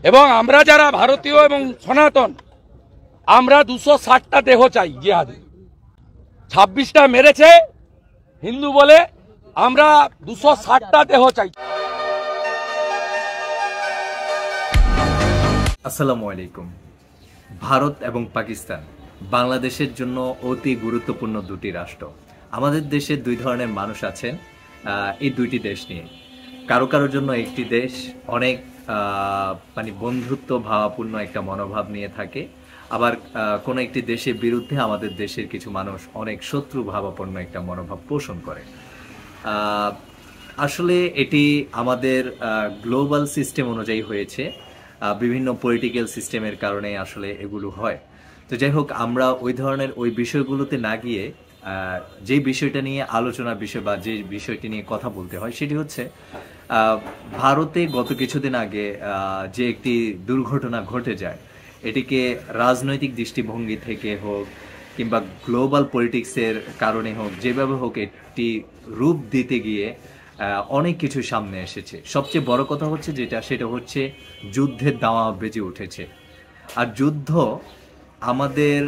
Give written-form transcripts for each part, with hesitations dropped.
এবং আমরা যারা ভারতীয় এবং সনাতন, আমরা 260টা দেহ চাই জিহাদে। 26টা মেরেছে হিন্দু বলে, আমরা 260টা দেহ চাই। আসসালামু আলাইকুম। ভারত এবং পাকিস্তান বাংলাদেশের জন্য অতি গুরুত্বপূর্ণ দুটি রাষ্ট্র। আমাদের দেশে দুই ধরনের মানুষ আছেন এই দুইটি দেশ নিয়ে। কারো কারোর জন্য একটি দেশ অনেক মানে বন্ধুত্ব ভাবাপূর্ণ একটা মনোভাব নিয়ে থাকে, আবার কোনো একটি দেশের বিরুদ্ধে আমাদের দেশের কিছু মানুষ অনেক শত্রু ভাবাপন্ন একটা মনোভাব পোষণ করে। আসলে এটি আমাদের গ্লোবাল সিস্টেম অনুযায়ী হয়েছে, বিভিন্ন পলিটিক্যাল সিস্টেমের কারণে আসলে এগুলো হয়। তো যাই হোক, আমরা ওই বিষয়গুলোতে না গিয়ে যে বিষয়টা নিয়ে আলোচনার বিষয় বা যে বিষয়টি নিয়ে কথা বলতে হয় সেটি হচ্ছে ভারতে গত কিছুদিন আগে যে একটি দুর্ঘটনা ঘটে যায়, এটিকে রাজনৈতিক দৃষ্টিভঙ্গি থেকে হোক কিংবা গ্লোবাল পলিটিক্সের কারণে হোক, যেভাবে হোক একটি রূপ দিতে গিয়ে অনেক কিছু সামনে এসেছে। সবচেয়ে বড় কথা হচ্ছে সেটা হচ্ছে যুদ্ধের দাওয়া বেজে উঠেছে। আর যুদ্ধ আমাদের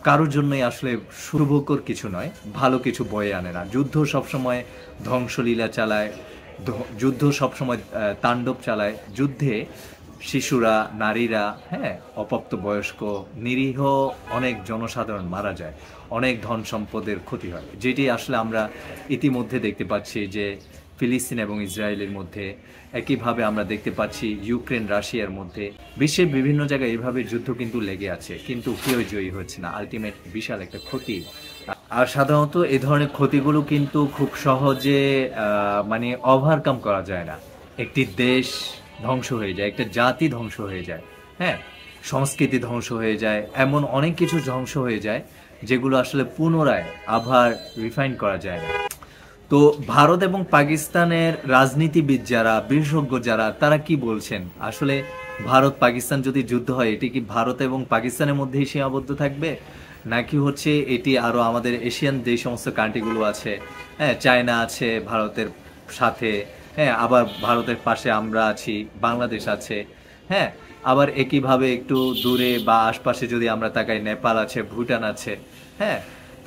কারোর জন্যই আসলে শুভকর কিছু নয়, ভালো কিছু বয়ে আনে না। যুদ্ধ সবসময় ধ্বংসলীলা চালায়, যুদ্ধ সবসময় তাণ্ডব চালায়। যুদ্ধে শিশুরা, নারীরা, অপ্রাপ্তবয়স্ক, নিরীহ অনেক জনসাধারণ মারা যায়, অনেক ধন সম্পদের ক্ষতি হয়, যেটি আসলে আমরা ইতিমধ্যে দেখতে পাচ্ছি যে ফিলিস্তিন এবং ইসরায়েলের মধ্যে, একইভাবে আমরা দেখতে পাচ্ছি ইউক্রেন রাশিয়ার মধ্যে। বিশ্বের বিভিন্ন জায়গায় এইভাবে যুদ্ধ কিন্তু লেগে আছে, কিন্তু কেউ জয়ী হচ্ছে না। আলটিমেট বিশাল একটা ক্ষতি। আর সাধারণত এই ধরনের ক্ষতিগুলো কিন্তু খুব সহজে মানে ওভারকাম করা যায় না। একটি দেশ ধ্বংস হয়ে যায়, একটা জাতি ধ্বংস হয়ে যায়, সংস্কৃতি ধ্বংস হয়ে যায়, এমন অনেক কিছু ধ্বংস হয়ে যায় যেগুলো আসলে পুনরায় আবার রিফাইন করা যায় না। তো ভারত এবং পাকিস্তানের রাজনীতিবিদ যারা, বিশেষজ্ঞ যারা, তারা কি বলছেন? আসলে ভারত পাকিস্তান যদি যুদ্ধ হয়, এটি কি ভারত এবং পাকিস্তানের মধ্যেই সীমাবদ্ধ থাকবে, নাকি হচ্ছে এটি আরো আমাদের এশিয়ান যে সমস্ত কান্ট্রিগুলো আছে, চায়না আছে ভারতের সাথে, আবার ভারতের পাশে আমরা আছি, বাংলাদেশ আছে, আবার একইভাবে একটু দূরে বা আশপাশে যদি আমরা তাকাই, নেপাল আছে, ভুটান আছে,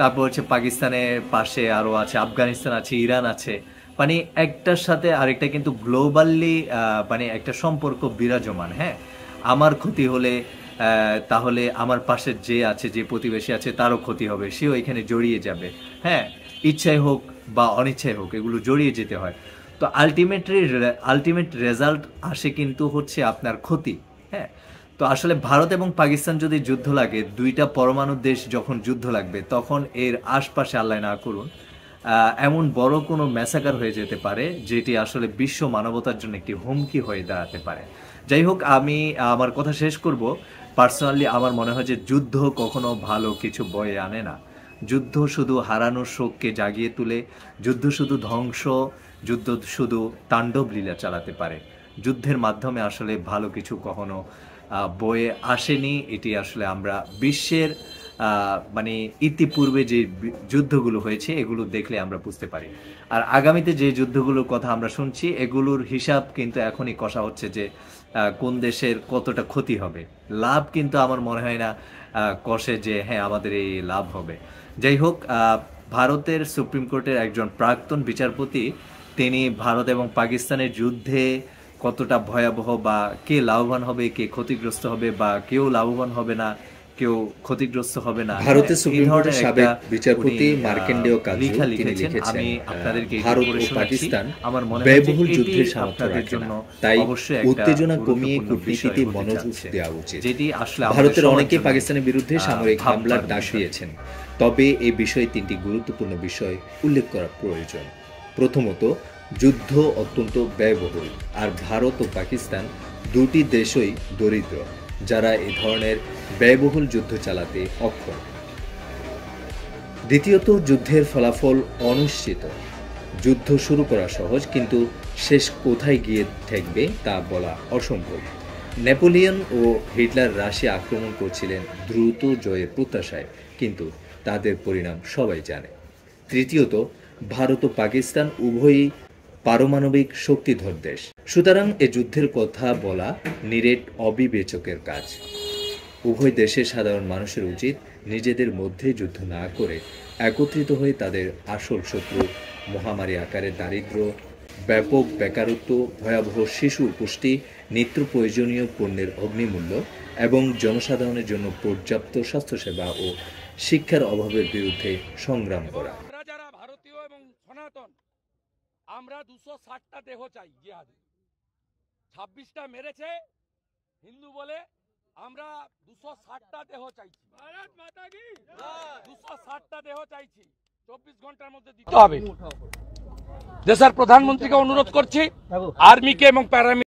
তারপর হচ্ছে পাকিস্তানের পাশে আরো আছে, আফগানিস্তান আছে, ইরান আছে। মানে একটার সাথে আরেকটা কিন্তু গ্লোবালি মানে একটা সম্পর্ক বিরাজমান। আমার ক্ষতি হলে তাহলে আমার পাশে যে আছে, যে প্রতিবেশী আছে, তারও ক্ষতি হবে, সেও এখানে জড়িয়ে যাবে। ইচ্ছাই হোক বা অনিচ্ছাই হোক, এগুলো জড়িয়ে যেতে হয়। তো আলটিমেট রেজাল্ট আসে কিন্তু হচ্ছে আপনার ক্ষতি। তো আসলে ভারত এবং পাকিস্তান যদি যুদ্ধ লাগে, দুইটা পরমাণু দেশ যখন যুদ্ধ লাগবে, তখন এর আশপাশে আল্লাহ না করুন এমন বড় কোনো ম্যাসাকার হয়ে যেতে পারে, যেটি আসলে বিশ্ব মানবতার জন্য একটি হুমকি হয়ে দাঁড়াতে পারে। যাই হোক, আমি আমার কথা শেষ করব। পার্সোনালি আমার মনে হয় যে যুদ্ধ কখনো ভালো কিছু বয়ে আনে না। যুদ্ধ শুধু হারানোর শোককে জাগিয়ে তুলে, যুদ্ধ শুধু ধ্বংস, যুদ্ধ শুধু তাণ্ডব লীলা চালাতে পারে। যুদ্ধের মাধ্যমে আসলে ভালো কিছু কখনো বয়ে আসেনি। এটি আসলে আমরা বিশ্বের মানে ইতিপূর্বে যে যুদ্ধগুলো হয়েছে, এগুলো দেখলে আমরা বুঝতে পারি। আর আগামীতে যে যুদ্ধগুলোর কথা আমরা শুনছি, এগুলোর হিসাব কিন্তু এখনই কষা হচ্ছে যে কোন দেশের কতটা ক্ষতি হবে। লাভ কিন্তু আমার মনে হয় না কষে যে আমাদের এই লাভ হবে। যাই হোক, ভারতের সুপ্রিম কোর্টের একজন প্রাক্তন বিচারপতি, তিনি ভারত এবং পাকিস্তানের যুদ্ধে কতটা ভয়াবহ, বা কে লাভবান হবে, কে ক্ষতিগ্রস্ত হবে, বা কেউ লাভবান হবে না, কেউ ক্ষতিগ্রস্ত হবে না, ভারতের সুপ্রিম কোর্টের সাবেক বিচারপতি মার্কেন্ডেয় কাজী তিনি লিখেছেন, ভারত ও পাকিস্তান ব্যয়বহুল যুদ্ধের সামর্থ্য রাখে না, তাই উত্তেজনা কমিয়ে কূটনীতিতে মনোযোগ দেওয়া উচিত। ভারতের অনেকে পাকিস্তানের বিরুদ্ধে সামরিক হামলার ডাক দিয়েছেন, তবে এই বিষয়ে তিনটি গুরুত্বপূর্ণ বিষয় উল্লেখ করা প্রয়োজন। প্রথমত, যুদ্ধ অত্যন্ত ব্যয়বহুল, আর ভারত ও পাকিস্তান দুটি দেশই দরিদ্র, যারা এই ধরনের ব্যয়বহুল যুদ্ধ চালাতে অক্ষম। দ্বিতীয়ত, যুদ্ধের ফলাফল অনিশ্চিত। যুদ্ধ শুরু করা সহজ, কিন্তু শেষ কোথায় গিয়ে ঠেকবে তা বলা অসম্ভব। নেপোলিয়ন ও হিটলার রাশিয়া আক্রমণ করছিলেন দ্রুত জয়ের প্রত্যাশায়, কিন্তু তাদের পরিণাম সবাই জানে। তৃতীয়ত, ভারত ও পাকিস্তান উভয়ই পারমাণবিক শক্তিধর দেশ, সুতরাং এ যুদ্ধের কথা বলা নিরেট অবিবেচকের কাজ। উভয় দেশের সাধারণ মানুষের উচিত নিজেদের মধ্যে যুদ্ধ না করে একত্রিত হয়ে তাদের আসল শত্রু মহামারী আকারের দারিদ্র্য, ব্যাপক বেকারত্ব, ভয়াবহ শিশু পুষ্টি, নিত্য প্রয়োজনীয় পণ্যের অগ্নিমূল্য এবং জনসাধারণের জন্য পর্যাপ্ত স্বাস্থ্যসেবা ও শিক্ষার অভাবের বিরুদ্ধে সংগ্রাম করা। আমরা যারা ভারতীয় এবং সনাতন, আমরা 260টা দেহ চাই জিহাদে। 26টা মেরেছে হিন্দু বলে, আমরা 260টা দেহ চাইছি। ভারত মাতা কি জয়। 260টা দেহ চাইছি, 24 ঘন্টার মধ্যে দিতে হবে। দেশের প্রধানমন্ত্রীকে অনুরোধ করছি, আর্মিকে এবং প্যারামিলিটারি